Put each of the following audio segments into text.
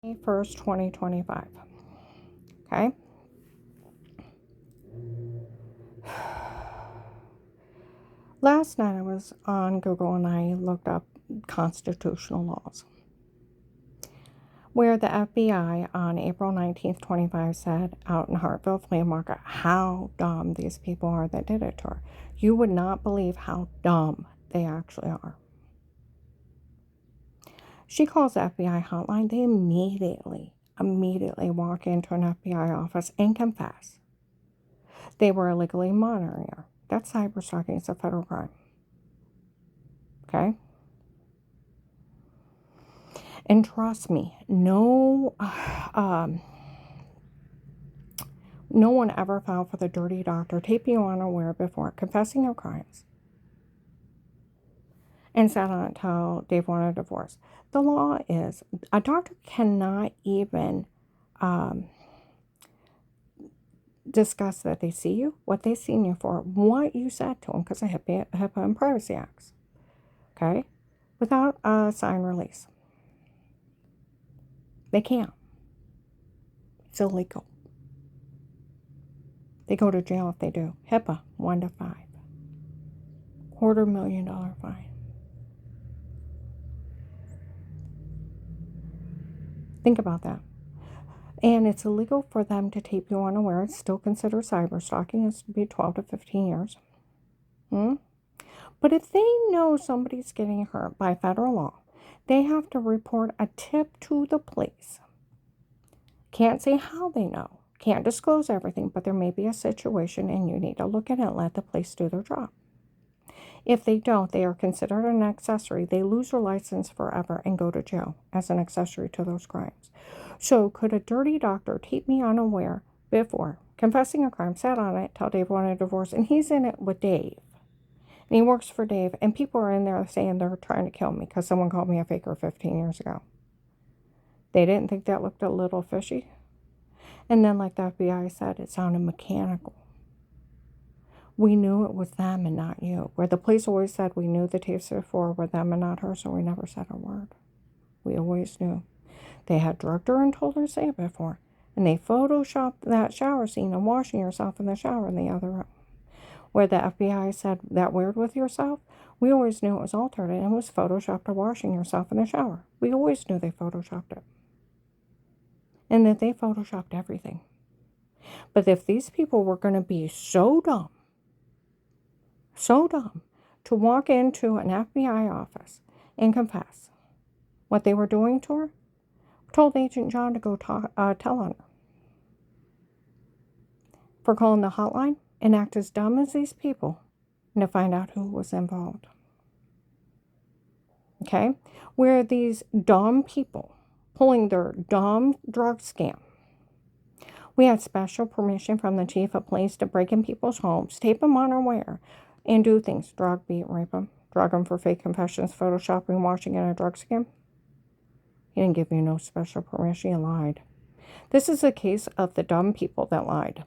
1st, 2025. Okay. Last night I was on Google and I looked up constitutional laws, where the FBI on April 19th, 25 said out in Hartville Flea Market how dumb these people are that did it to her. You would not believe how dumb they actually are. She calls the FBI hotline. They immediately walk into an FBI office and confess they were illegally monitoring her. That's cyber stalking. It's a federal crime. Okay? And trust me, no one ever filed for the dirty doctor, taping you unaware before, confessing your crimes, and sat on it until Dave wanted a divorce. The law is a doctor cannot even discuss that they see you, what they seen you for, what you said to them, because of HIPAA and Privacy Acts. Okay? Without a signed release. They can't. It's illegal. They go to jail if they do. HIPAA, 1 to 5. $250,000 fine. Think about that. And it's illegal for them to tape you unaware. It's still considered cyber stalking. It's to be 12 to 15 years. But if they know somebody's getting hurt by federal law, they have to report a tip to the police. Can't say how they know. Can't disclose everything, but there may be a situation and you need to look at it and let the police do their job. If they don't, they are considered an accessory. They lose their license forever and go to jail as an accessory to those crimes. So could a dirty doctor tape me unaware before, confessing a crime, sat on it, tell Dave wanted a divorce, and he's in it with Dave. And he works for Dave, and people are in there saying they're trying to kill me because someone called me a faker 15 years ago. They didn't think that looked a little fishy. And then, like the FBI said, it sounded mechanical. We knew it was them and not you. Where the police always said we knew the tapes before were them and not her, so we never said a word. We always knew. They had drugged her and told her to say it before. And they photoshopped that shower scene of washing yourself in the shower in the other room. Where the FBI said that weird with yourself, we always knew it was altered and it was photoshopped of washing yourself in the shower. We always knew they photoshopped it. And that they photoshopped everything. But if these people were going to be so dumb to walk into an FBI office and confess what they were doing to her, told Agent John to go tell on her for calling the hotline and act as dumb as these people and to find out who was involved. Okay? Where these dumb people pulling their dumb drug scam. We had special permission from the chief of police to break in people's homes, tape them unaware, and do things. Drug, beat, rape them. Drug them for fake confessions, photoshopping, washing in a drug scam. He didn't give you no special permission. He lied. This is a case of the dumb people that lied.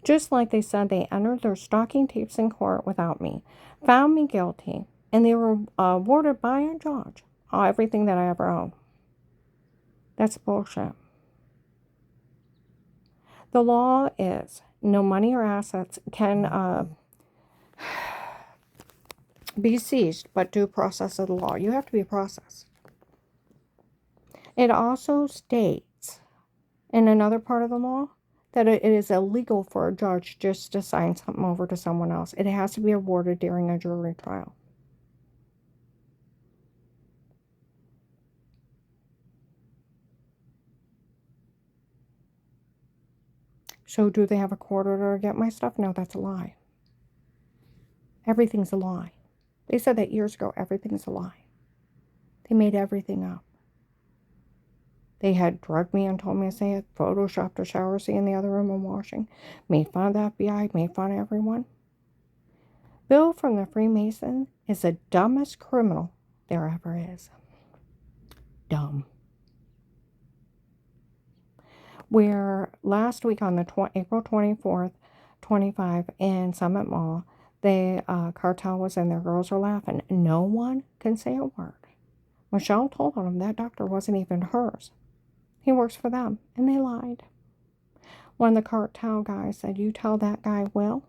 Just like they said they entered their stalking tapes in court without me, found me guilty, and they were awarded by a judge everything that I ever owned. That's bullshit. The law is no money or assets can be seized, but due process of the law. You have to be processed. It also states in another part of the law that it is illegal for a judge just to sign something over to someone else. It has to be awarded during a jury trial. So do they have a court order to get my stuff? No, that's a lie. Everything's a lie. They said that years ago, everything's a lie. They made everything up. They had drugged me and told me to say it, photoshopped a shower scene in the other room and washing, made fun of the FBI, made fun of everyone. Bill from the Freemason is the dumbest criminal there ever is. Dumb. Where last week on the April 24th, 25 in Summit Mall, the cartel was in there. Girls are laughing. No one can say a word. Michelle told on him that doctor wasn't even hers. He works for them, and they lied. One of the cartel guys said, you tell that guy Will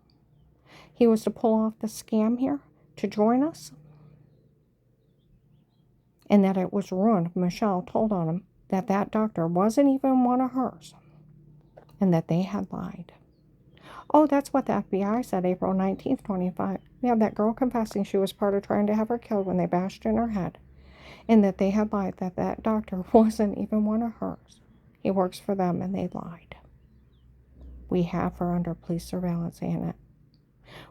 he was to pull off the scam here to join us, and that it was ruined. Michelle told on him that that doctor wasn't even one of hers, and that they had lied. Oh, that's what the FBI said April 19th, 25. Yeah, that girl confessing she was part of trying to have her killed when they bashed in her head, and that they had lied that that doctor wasn't even one of hers. He works for them, and they lied. We have her under police surveillance, ain't it?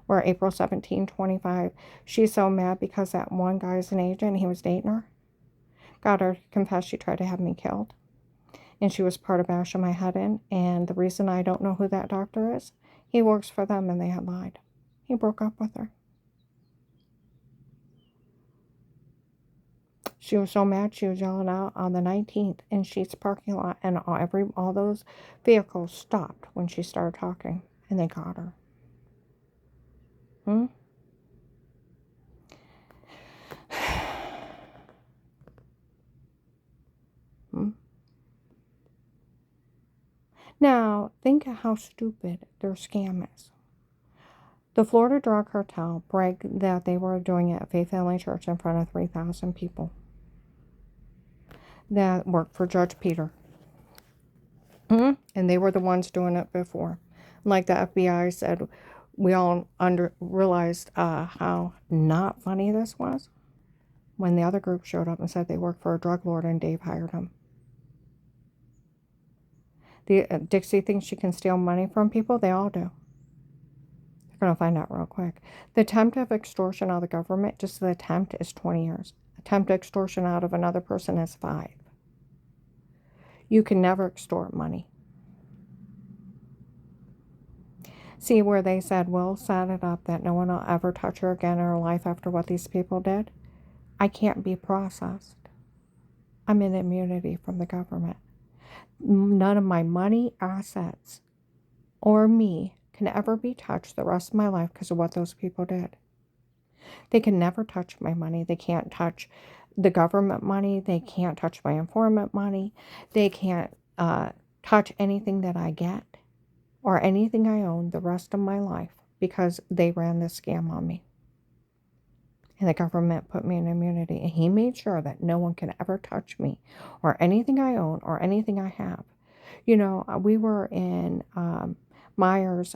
Where April 17, 25, she's so mad because that one guy's an agent and he was dating her. Got her to confess she tried to have me killed. And she was part of bashing my head in. And the reason I don't know who that doctor is, he works for them, and they had lied. He broke up with her. She was so mad she was yelling out on the 19th in Sheetz parking lot, and all those vehicles stopped when she started talking, and they got her. Hmm? Hmm? Now, think of how stupid their scam is. The Florida Drug Cartel bragged that they were doing it at Faith Family Church in front of 3,000 people that worked for Judge Peter. And they were the ones doing it before. Like the FBI said, we all realized how not funny this was when the other group showed up and said they worked for a drug lord and Dave hired them. Dixie thinks she can steal money from people. They all do. They're going to find out real quick. The attempt of extortion out of the government, just the attempt, is 20 years. Attempt extortion out of another person is 5. You can never extort money. See where they said, Will set it up that no one will ever touch her again in her life after what these people did? I can't be processed. I'm in immunity from the government. None of my money, assets, or me can ever be touched the rest of my life because of what those people did. They can never touch my money. They can't touch the government money. They can't touch my informant money. They can't touch anything that I get or anything I own the rest of my life because they ran this scam on me. And the government put me in immunity. And he made sure that no one can ever touch me or anything I own or anything I have. You know, we were in Myers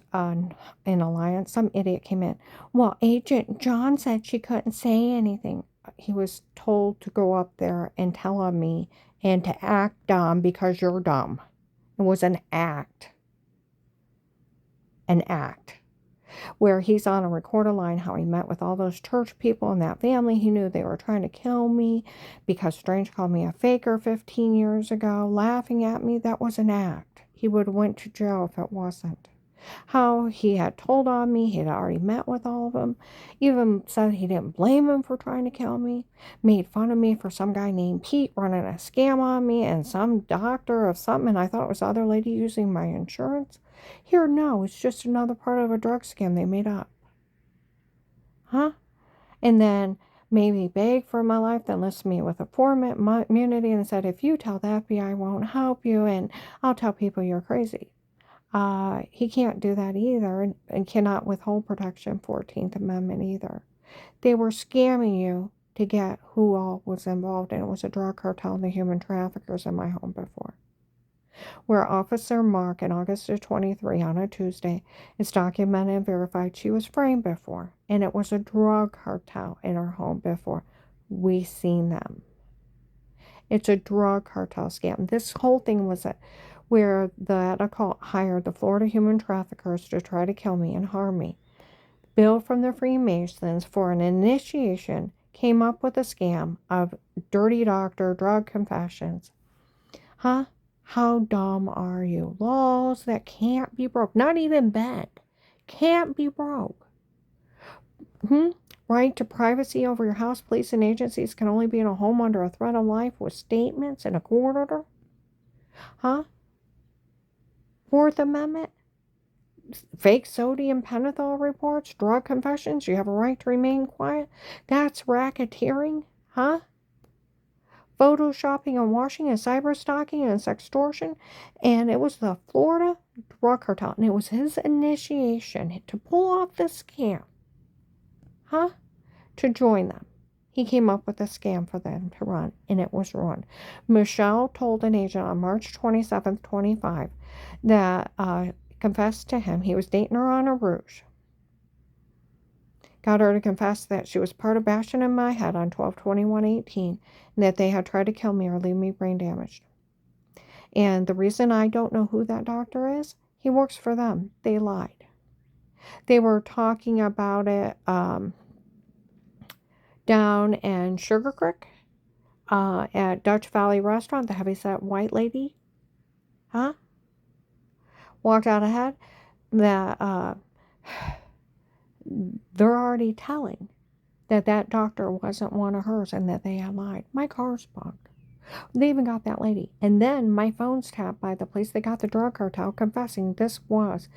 in Alliance. Some idiot came in. Well, Agent John said she couldn't say anything. He was told to go up there and tell on me and to act dumb because you're dumb. It was an act. An act. Where he's on a recorded line how he met with all those church people and that family. He knew they were trying to kill me because Strange called me a faker 15 years ago, laughing at me. That was an act. He would have went to jail if it wasn't. How he had told on me, he had already met with all of them, even said he didn't blame him for trying to kill me, made fun of me for some guy named Pete running a scam on me and some doctor of something, and I thought it was the other lady using my insurance. Here, no, it's just another part of a drug scam they made up. Huh? And then made me beg for my life, then listed me with a informant immunity and said, if you tell the FBI, I won't help you, and I'll tell people you're crazy. He can't do that either, and cannot withhold protection, 14th Amendment either. They were scamming you to get who all was involved, and it was a drug cartel and the human traffickers in my home before. Where Officer Mark in August of 23 on a Tuesday is documented and verified she was framed before, and it was a drug cartel in her home before. We seen them. It's a drug cartel scam. This whole thing was where the occult hired the Florida human traffickers to try to kill me and harm me. Bill from the Freemasons for an initiation came up with a scam of dirty doctor drug confessions. Huh? How dumb are you? Laws that can't be broke. Not even bent. Can't be broke. Right to privacy over your house. Police and agencies can only be in a home under a threat of life with statements and a court order. Huh? 4th Amendment. Fake sodium pentothal reports. Drug confessions. You have a right to remain quiet. That's racketeering. Huh? photoshopping and washing and cyber stalking and sextortion. And it was the Florida drug cartel. And it was his initiation to pull off the scam. To join them. He came up with a scam for them to run, and it was run. Michelle told an agent on March 27th, 25, that confessed to him he was dating her on a rouge. Got her to confess that she was part of bashing in my head on 12/21/18, and that they had tried to kill me or leave me brain damaged. And the reason I don't know who that doctor is, he works for them. They lied. They were talking about it down in Sugar Creek at Dutch Valley Restaurant, the heavyset white lady, walked out ahead, that they're already telling that doctor wasn't one of hers and that they had lied. My car's bugged. They even got that lady. And then my phone's tapped by the police. They got the drug cartel confessing this was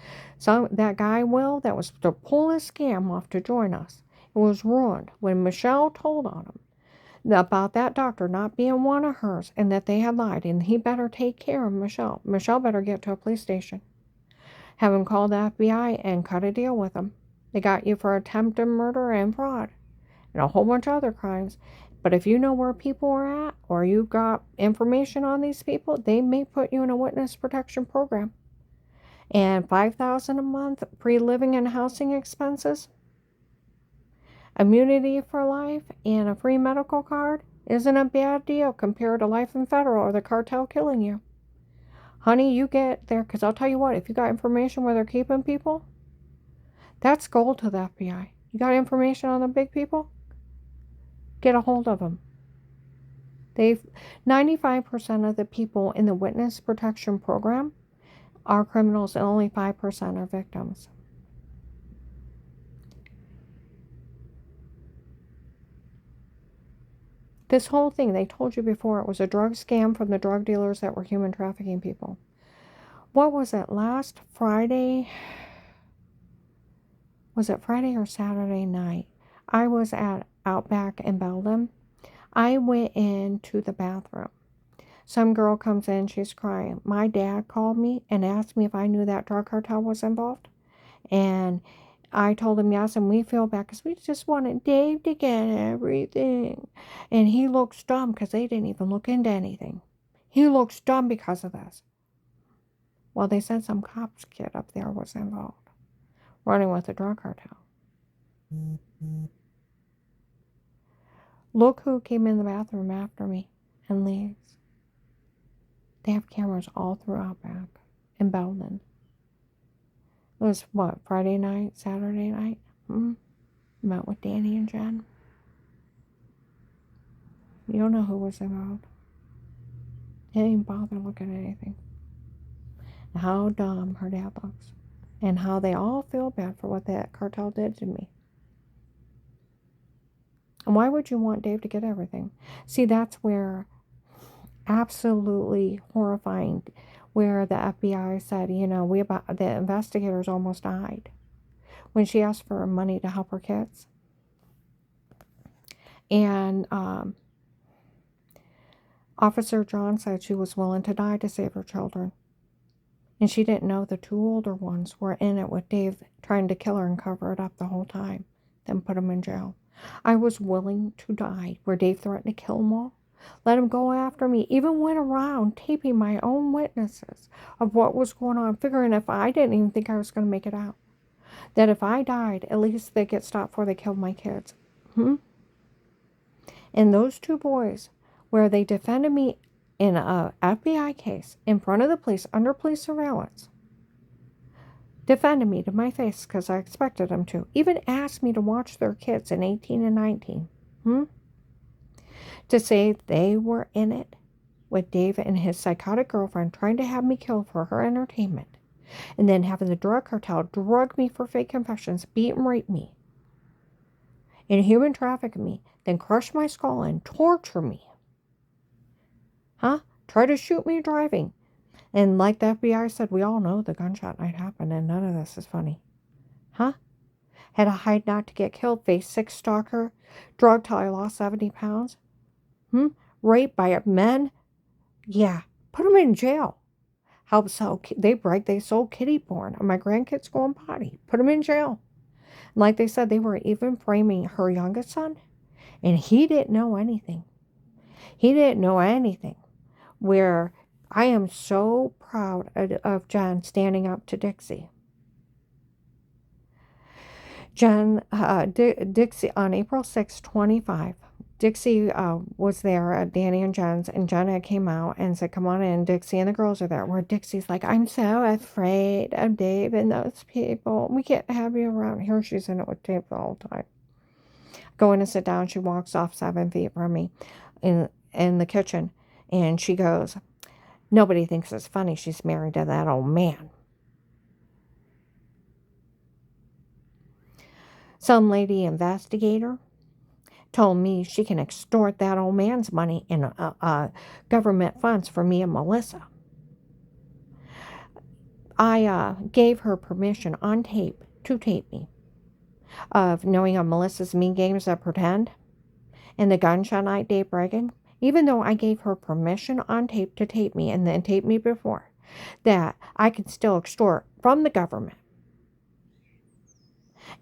that guy, Will, that was to pull his scam off to join us. It was ruined when Michelle told on him about that doctor not being one of hers and that they had lied, and he better take care of Michelle. Michelle better get to a police station. Have him call the FBI and cut a deal with them. They got you for attempted murder and fraud and a whole bunch of other crimes. But if you know where people are at, or you've got information on these people, they may put you in a witness protection program. And $5,000 a month pre-living and housing expenses, immunity for life, and a free medical card isn't a bad deal compared to life in federal or the cartel killing you. Honey, you get there, because I'll tell you what, if you got information where they're keeping people, that's gold to the FBI. You got information on the big people? Get a hold of them. 95% of the people in the witness protection program are criminals, and only 5% are victims. This whole thing, they told you before, it was a drug scam from the drug dealers that were human trafficking people. What was it, last Friday? Was it Friday or Saturday night? I was at Outback in Belden. I went into the bathroom. Some girl comes in, she's crying. My dad called me and asked me if I knew that drug cartel was involved. And I told him yes, and we feel bad because we just wanted Dave to get everything. And he looks dumb because they didn't even look into anything. He looks dumb because of this. Well, they said some cops kid up there was involved, running with the drug cartel. Look who came in the bathroom after me and leaves. They have cameras all throughout back in Belden. It was what, Friday night, Saturday night? Met with Danny and Jen. You don't know who was involved. They didn't even bother looking at anything. How dumb her dad looks. And how they all feel bad for what that cartel did to me. And why would you want Dave to get everything? See, that's where absolutely horrifying, where the FBI said, the investigators almost died when she asked for money to help her kids. And Officer John said she was willing to die to save her children. And she didn't know the two older ones were in it with Dave trying to kill her and cover it up the whole time, then put them in jail. I was willing to die where Dave threatened to kill them all. Let him go after me. Even went around taping my own witnesses of what was going on, figuring if I didn't even think I was going to make it out, that if I died, at least they'd get stopped before they killed my kids. And those two boys, where they defended me in a FBI case in front of the police under police surveillance, defended me to my face because I expected them to. Even asked me to watch their kids in 18 and 19. To say they were in it with Dave and his psychotic girlfriend trying to have me killed for her entertainment. And then having the drug cartel drug me for fake confessions, beat and rape me, and human traffic me, then crush my skull and torture me. Try to shoot me driving. And like the FBI said, we all know the gunshot night happened, and none of this is funny. Had to hide not to get killed, face 6 stalker, drug till I lost 70 pounds. raped by men, yeah, put them in jail. Help sell, they sold kitty porn, and my grandkids going potty. Put them in jail. Like they said, they were even framing her youngest son, and he didn't know anything. He didn't know anything. Where I am so proud of John standing up to Dixie. Dixie, on April 6, 25, Dixie was there at Danny and Jen's, and Jen had came out and said, come on in, Dixie and the girls are there. Where Dixie's like, I'm so afraid of Dave and those people. We can't have you around here. She's in it with Dave the whole time. Going to sit down, she walks off 7 feet from me in the kitchen, and she goes, nobody thinks it's funny she's married to that old man. Some lady investigator told me she can extort that old man's money in government funds for me and Melissa. I gave her permission on tape to tape me of knowing of Melissa's mean games of pretend and the gunshot night Dave bragging. Even though I gave her permission on tape to tape me and then tape me before, that I could still extort from the government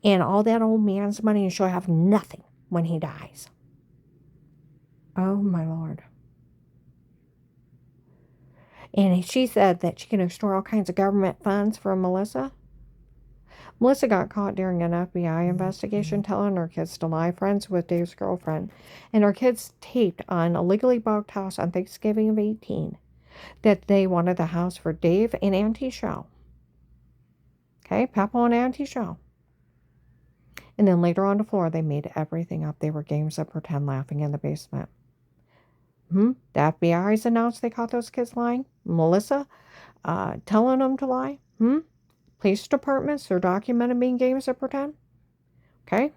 and all that old man's money, and she'll have nothing when he dies. Oh, my Lord. And she said that she can extort all kinds of government funds from Melissa. Melissa got caught during an FBI investigation telling her kids to lie, friends with Dave's girlfriend. And her kids taped on a legally bought house on Thanksgiving of 18 that they wanted the house for Dave and Auntie Shell. Okay, Papa and Auntie Shell. And then later on the floor, they made everything up. They were games of pretend laughing in the basement. The FBI's announced they caught those kids lying. Melissa telling them to lie. Police departments, they're documented being games of pretend. Okay.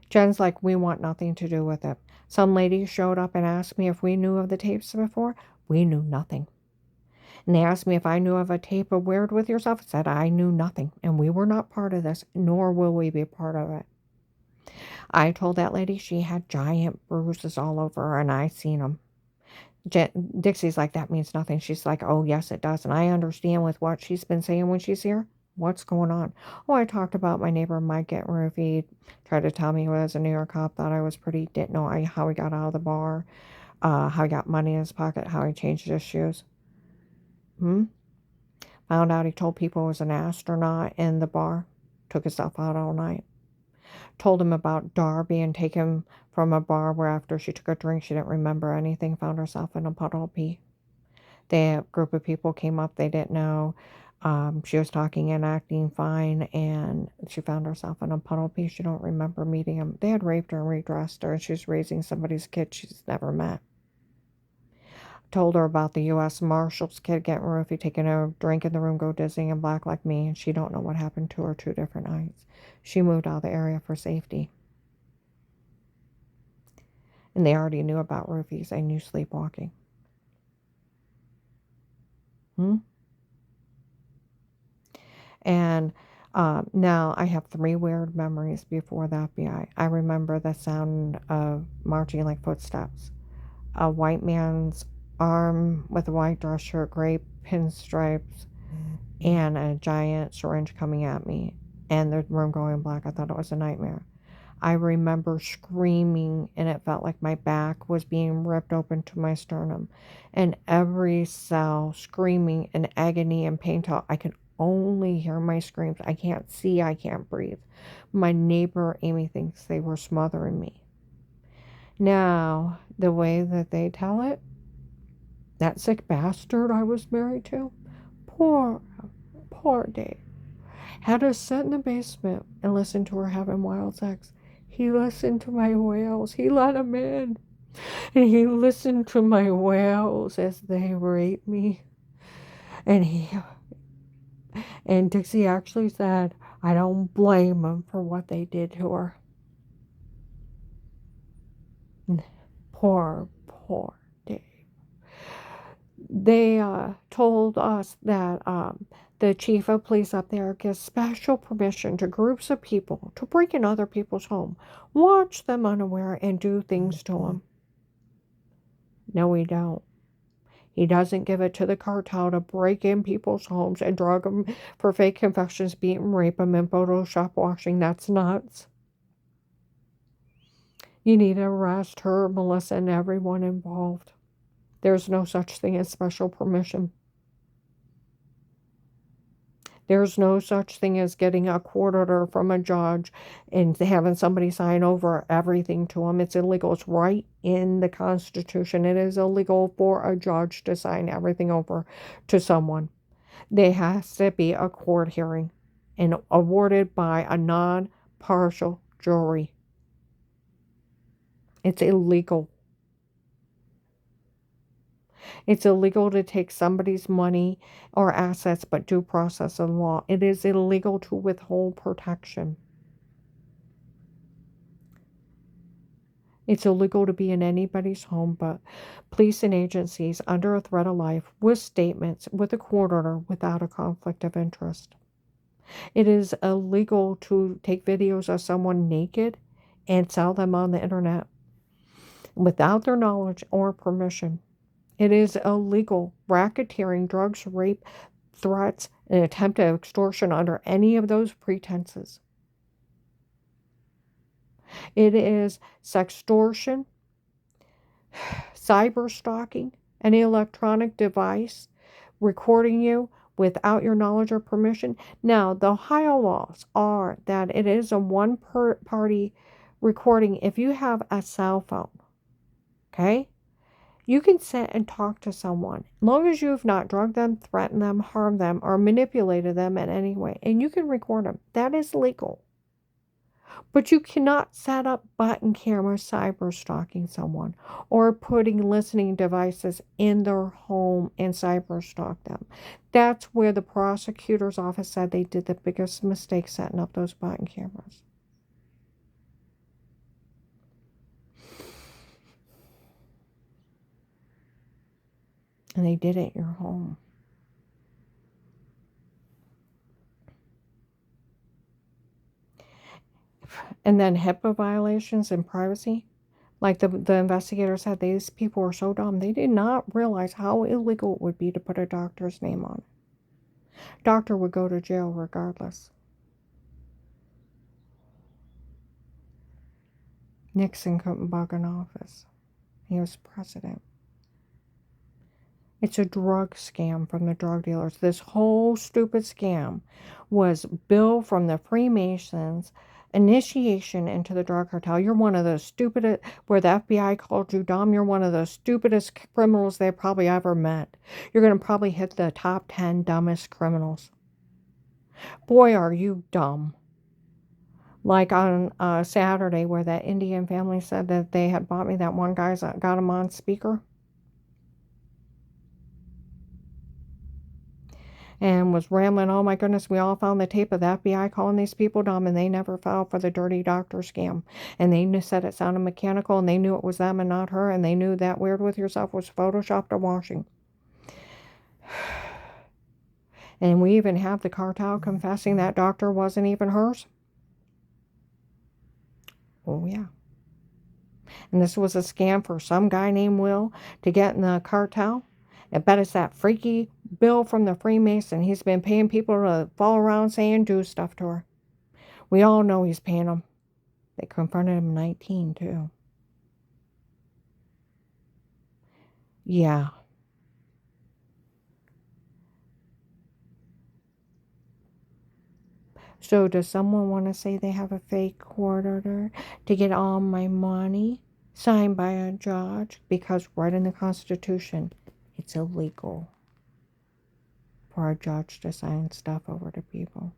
Jen's like, we want nothing to do with it. Some lady showed up and asked me if we knew of the tapes before. We knew nothing. And they asked me if I knew of a tape of Weird With Yourself. I said I knew nothing. And we were not part of this, nor will we be part of it. I told that lady she had giant bruises all over her, and I seen them. Dixie's like, that means nothing. She's like, oh, yes, it does. And I understand with what she's been saying when she's here. What's going on? Oh, I talked about my neighbor Mike getting roofied. Tried to tell me he was a New York cop. Thought I was pretty. Didn't know how he got out of the bar. How he got money in his pocket. How he changed his shoes. Found out he told people he was an astronaut in the bar. Took himself out all night. Told him about Dar being taken from a bar where after she took a drink, she didn't remember anything. Found herself in a puddle of pee. A group of people came up. They didn't know. She was talking and acting fine, and she found herself in a puddle of pee. She don't remember meeting him. They had raped her and redressed her, and she's raising somebody's kid she's never met. Told her about the U.S. Marshal's kid getting roofied, taking a drink in the room, go dizzy and black like me, and she don't know what happened to her 2 different nights. She moved out of the area for safety. And they already knew about roofies. They knew sleepwalking. And now I have 3 weird memories before the FBI. I remember the sound of marching like footsteps. A white man's arm with a white dress shirt, gray pinstripes, and a giant syringe coming at me. And the room going black. I thought it was a nightmare. I remember screaming, and it felt like my back was being ripped open to my sternum. And every cell screaming in agony and pain till I could only hear my screams. I can't see, I can't breathe. My neighbor, Amy, thinks they were smothering me. Now, the way that they tell it, that sick bastard I was married to, poor Dave, had us sit in the basement and listen to her having wild sex. He listened to my wails. He let him in. And he listened to my wails as they raped me. And Dixie actually said, I don't blame him for what they did to her. Poor Dave. They told us that the chief of police up there gives special permission to groups of people to break in other people's home, watch them unaware, and do things to them. No, we don't. He doesn't give it to the cartel to break in people's homes and drug them for fake confessions, beat them, rape them, and Photoshop washing. That's nuts. You need to arrest her, Melissa, and everyone involved. There's no such thing as special permission. There's no such thing as getting a court order from a judge and having somebody sign over everything to them. It's illegal. It's right in the Constitution. It is illegal for a judge to sign everything over to someone. There has to be a court hearing and awarded by a non-partial jury. It's illegal. It's illegal to take somebody's money or assets, but due process and law. It is illegal to withhold protection. It's illegal to be in anybody's home but police and agencies under a threat of life with statements, with a court order, without a conflict of interest. It is illegal to take videos of someone naked and sell them on the internet without their knowledge or permission. It is illegal racketeering, drugs, rape, threats, and attempted extortion under any of those pretenses. It is sextortion, cyber stalking, any electronic device recording you without your knowledge or permission. Now, the Ohio laws are that it is a one-party recording if you have a cell phone. Okay? You can sit and talk to someone, as long as you have not drugged them, threatened them, harmed them, or manipulated them in any way, and you can record them. That is legal. But you cannot set up button cameras cyber stalking someone or putting listening devices in their home and cyber stalk them. That's where the prosecutor's office said they did the biggest mistake setting up those button cameras. And they did it in your home. And then HIPAA violations and privacy. Like the investigator said, these people were so dumb. They did not realize how illegal it would be to put a doctor's name on it. Doctor would go to jail regardless. Nixon couldn't bug an office. He was president. It's a drug scam from the drug dealers. This whole stupid scam was bill from the Freemasons, initiation into the drug cartel. You're one of the stupidest, where the FBI called you dumb, you're one of the stupidest criminals they probably ever met. You're going to probably hit the top 10 dumbest criminals. Boy, are you dumb. Like on Saturday, where that Indian family said that they had bought me that one guy's got him on speaker. And was rambling, oh my goodness, we all found the tape of the FBI calling these people dumb, and they never fell for the dirty doctor scam. And they said it sounded mechanical, and they knew it was them and not her, and they knew that weird with yourself was photoshopped or washing. And we even have the cartel confessing that doctor wasn't even hers. Oh yeah. And this was a scam for some guy named Will to get in the cartel. I bet it's that freaky Bill from the Freemason. He's been paying people to fall around saying do stuff to her. We all know he's paying them. They confronted him 19 too. Yeah. So does someone want to say they have a fake court order to get all my money signed by a judge? Because right in the Constitution, it's illegal for a judge to sign stuff over to people.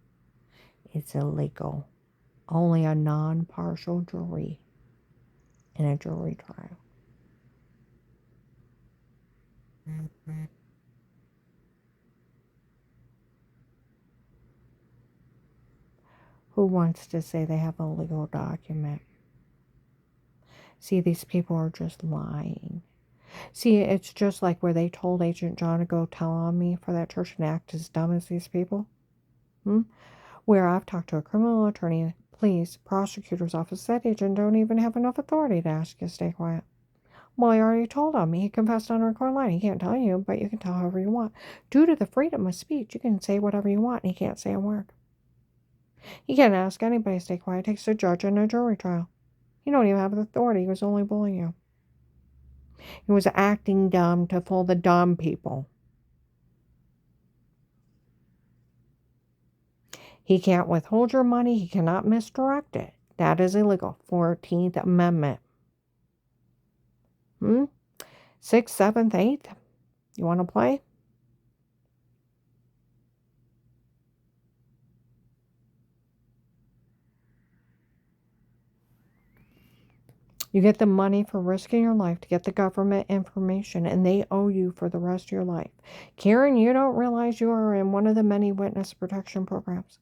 It's illegal. Only a non-partial jury in a jury trial. Who wants to say they have a legal document? See, these people are just lying. See, it's just like where they told Agent John to go tell on me for that church and act as dumb as these people. Where I've talked to a criminal attorney, police, prosecutor's office, that agent don't even have enough authority to ask you to stay quiet. Well, he already told on me. He confessed on a recorded line. He can't tell you, but you can tell however you want. Due to the freedom of speech, you can say whatever you want, and he can't say a word. He can't ask anybody to stay quiet. It takes a judge in a jury trial. You don't even have the authority. He was only bullying you. He was acting dumb to fool the dumb people. He can't withhold your money. He cannot misdirect it. That is illegal. 14th Amendment. 6th, 7th, 8th? You want to play? You get the money for risking your life to get the government information, and they owe you for the rest of your life. Karen, you don't realize you are in one of the many witness protection programs.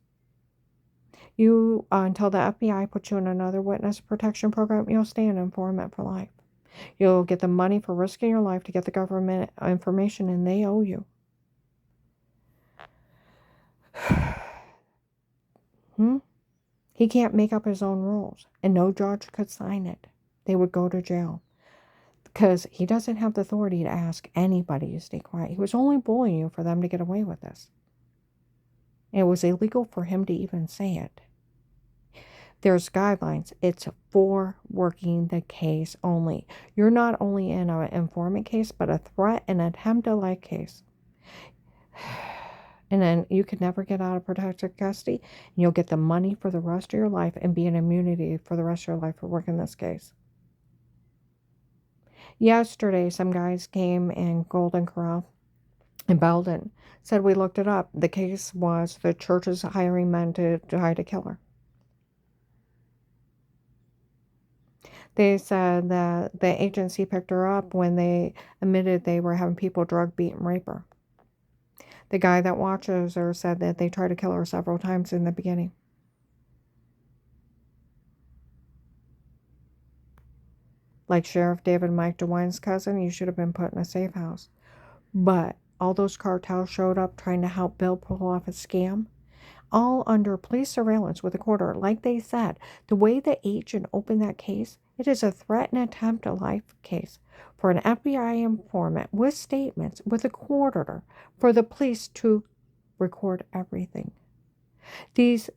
You, until the FBI puts you in another witness protection program, you'll stay an informant for life. You'll get the money for risking your life to get the government information, and they owe you. He can't make up his own rules, and no judge could sign it. They would go to jail because he doesn't have the authority to ask anybody to stay quiet. He was only bullying you for them to get away with this. It was illegal for him to even say it. There's guidelines. It's for working the case only. You're not only in an informant case, but a threat and attempt to lie case. And then you can never get out of protective custody. And you'll get the money for the rest of your life and be in immunity for the rest of your life for working this case. Yesterday, some guys came in Golden Corral in Belden. Said we looked it up. The case was the church is hiring men to try to kill her. They said that the agency picked her up when they admitted they were having people drug, beat, and rape her. The guy that watches her said that they tried to kill her several times in the beginning. Like Sheriff David Mike DeWine's cousin, you should have been put in a safe house. But all those cartels showed up trying to help Bill pull off a scam, all under police surveillance with a court order. Like they said, the way the agent opened that case, it is a threat and attempt to life case for an FBI informant with statements with a court order for the police to record everything. These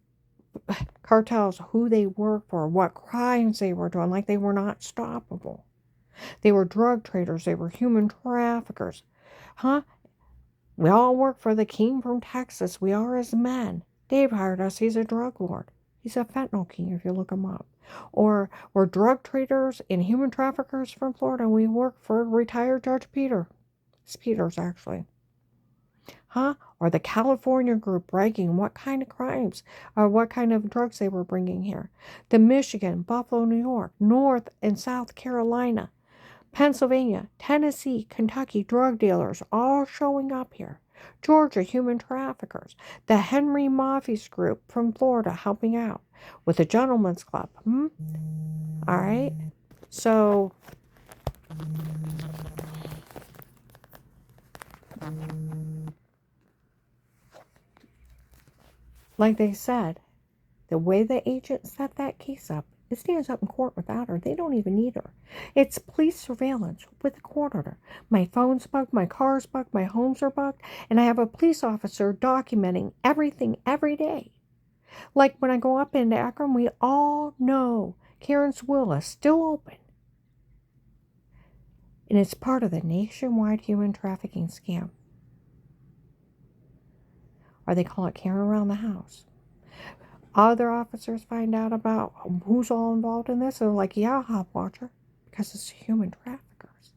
cartels, who they work for, what crimes they were doing, like they were not stoppable. They were drug traders. They were human traffickers. We all work for the king from Texas. We are his men. Dave hired us. He's a drug lord. He's a fentanyl king if you look him up. Or we're drug traders and human traffickers from Florida. We work for retired Judge Peter. It's Peters, actually. Or the California group bragging what kind of crimes or what kind of drugs they were bringing here. The Michigan, Buffalo, New York, North and South Carolina, Pennsylvania, Tennessee, Kentucky drug dealers all showing up here. Georgia human traffickers. The Henry Mafias group from Florida helping out with the Gentlemen's Club. All right. So like they said, the way the agent set that case up, it stands up in court without her. They don't even need her. It's police surveillance with a court order. My phone's bugged, my car's bugged, my homes are bugged, and I have a police officer documenting everything every day. Like when I go up into Akron, we all know Karen's will is still open. And it's part of the nationwide human trafficking scam. Or they call it Karen around the house. Other officers find out about who's all involved in this. They're like, yeah, Hop Watcher, because it's human traffickers.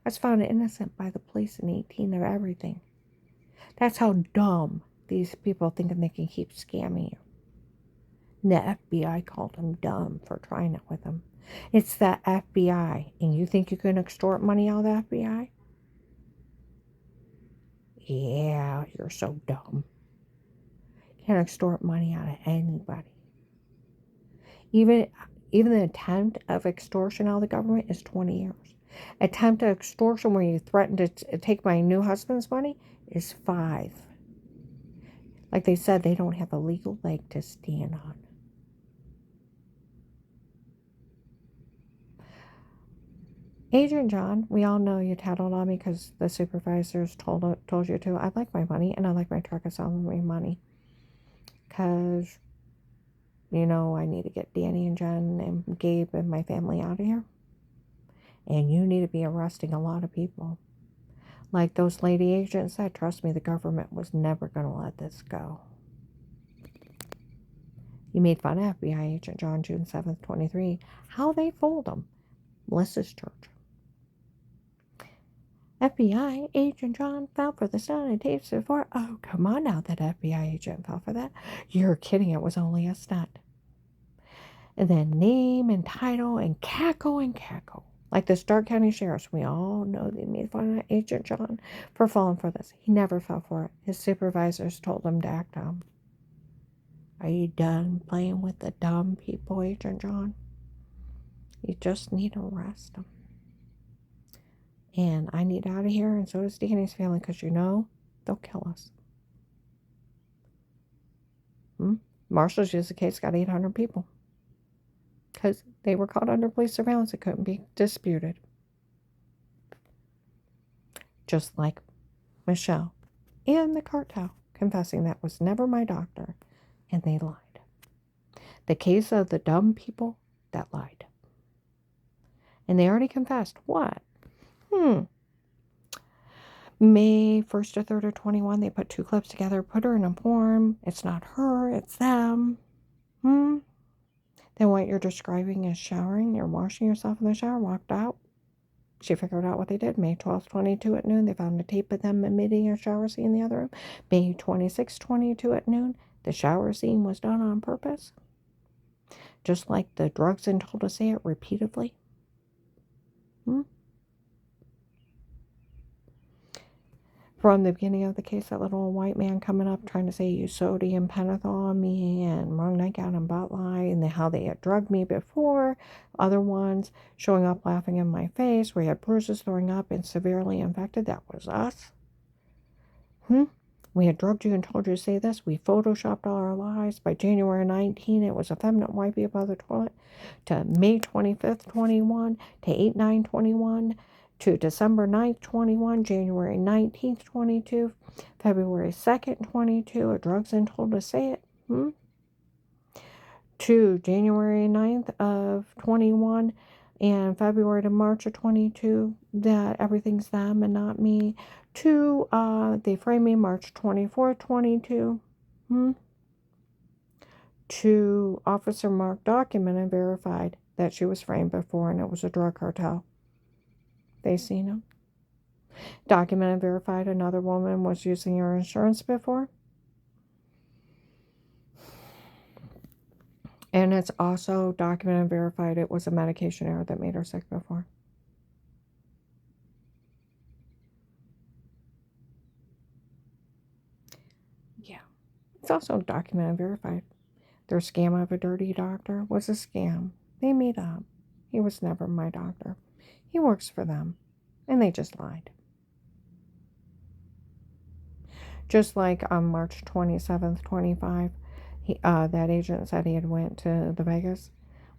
I was found innocent by the police in 18 of everything. That's how dumb these people thinking they can keep scamming you. And the FBI called them dumb for trying it with them. It's the FBI, and you think you can extort money out of the FBI? Yeah, you're so dumb. You can't extort money out of anybody. Even Even the attempt of extortion out of the government is 20 years. Attempt of extortion where you threaten to take my new husband's money is 5. Like they said, they don't have a legal leg to stand on. Agent John, we all know you tattled on me because the supervisors told you to. I like my money, and I like my truck is on my money. Because, you know, I need to get Danny and Jen and Gabe and my family out of here. And you need to be arresting a lot of people. Like those lady agents said, trust me, the government was never going to let this go. You made fun of FBI agent John, June 7th, 23. How they fooled him. Melissa's church. FBI agent John fell for the stun and tapes before. Oh, come on now, that FBI agent fell for that. You're kidding, it was only a stunt. And then name and title and cackle. Like the Stark County Sheriffs, we all know they made fun of Agent John for falling for this. He never fell for it. His supervisors told him to act dumb. Are you done playing with the dumb people, Agent John? You just need to arrest them. And I need out of here, and so does Danny's family, because you know they'll kill us. Marshall's used the case, got 800 people. Because they were caught under police surveillance. It couldn't be disputed. Just like Michelle and the cartel confessing that was never my doctor, and they lied. The case of the dumb people that lied. And they already confessed. What? May 1st or 3rd or 21, they put 2 clips together, put her in a form. It's not her, it's them. Then what you're describing is showering. You're washing yourself in the shower, walked out. She figured out what they did. May 12th, 22 at noon, they found a tape of them emitting a shower scene in the other room. May 26th, 22 at noon, the shower scene was done on purpose. Just like the drugs and told to say it repeatedly. From the beginning of the case, that little white man coming up trying to say you sodium pentothal on me and wrong nightgown and butt lie, and how they had drugged me before. Other ones showing up laughing in my face. We had bruises, throwing up, and severely infected. That was us. We had drugged you and told you to say this. We photoshopped all our lies. By January 19, it was effeminate wipey above the toilet. To May 25th, 21. To 8/9/21. To December 9th, 21. January 19th, 22. February 2nd, 22. A drugs and told to say it. To January 9th of 21. And February to March of 22. That everything's them and not me. To they framed me March 24th, 22. To Officer Mark documented, verified that she was framed before and it was a drug cartel. They seen him. Documented, verified another woman was using her insurance before. And it's also documented, verified it was a medication error that made her sick before. Yeah. It's also documented, verified. Their scam of a dirty doctor was a scam. They made up. He was never my doctor. He works for them. And they just lied. Just like on March 27th, 25, that agent said he had went to the Vegas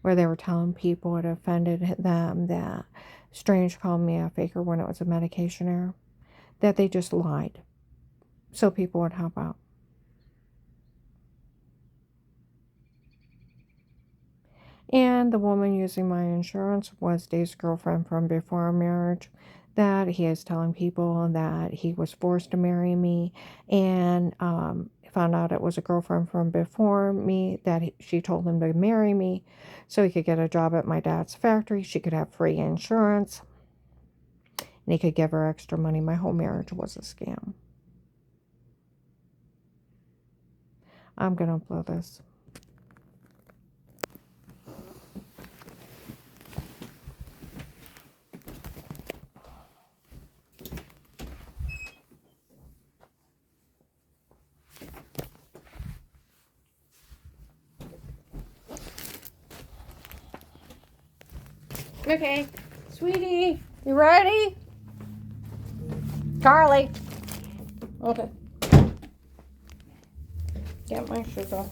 where they were telling people it offended them that Strange called me a faker when it was a medication error. That they just lied. So people would help out. And the woman using my insurance was Dave's girlfriend from before our marriage. That he is telling people that he was forced to marry me, and found out it was a girlfriend from before me, that she told him to marry me so he could get a job at my dad's factory. She could have free insurance, and he could give her extra money. My whole marriage was a scam. I'm going to upload this. Okay. Sweetie, you ready? Carly. Okay. Get my shoes off.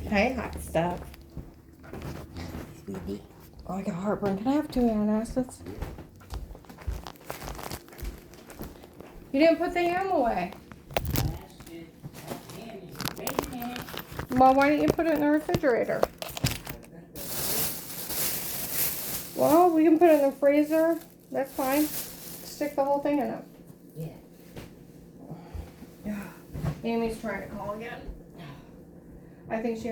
Hey, hot stuff. Sweetie. Oh, I got heartburn. Can I have 2 antacids? You didn't put the ham away. Well, why didn't you put it in the refrigerator? Well, we can put it in the freezer. That's fine. Stick the whole thing in it. Yeah. Amy's trying to call again. I think she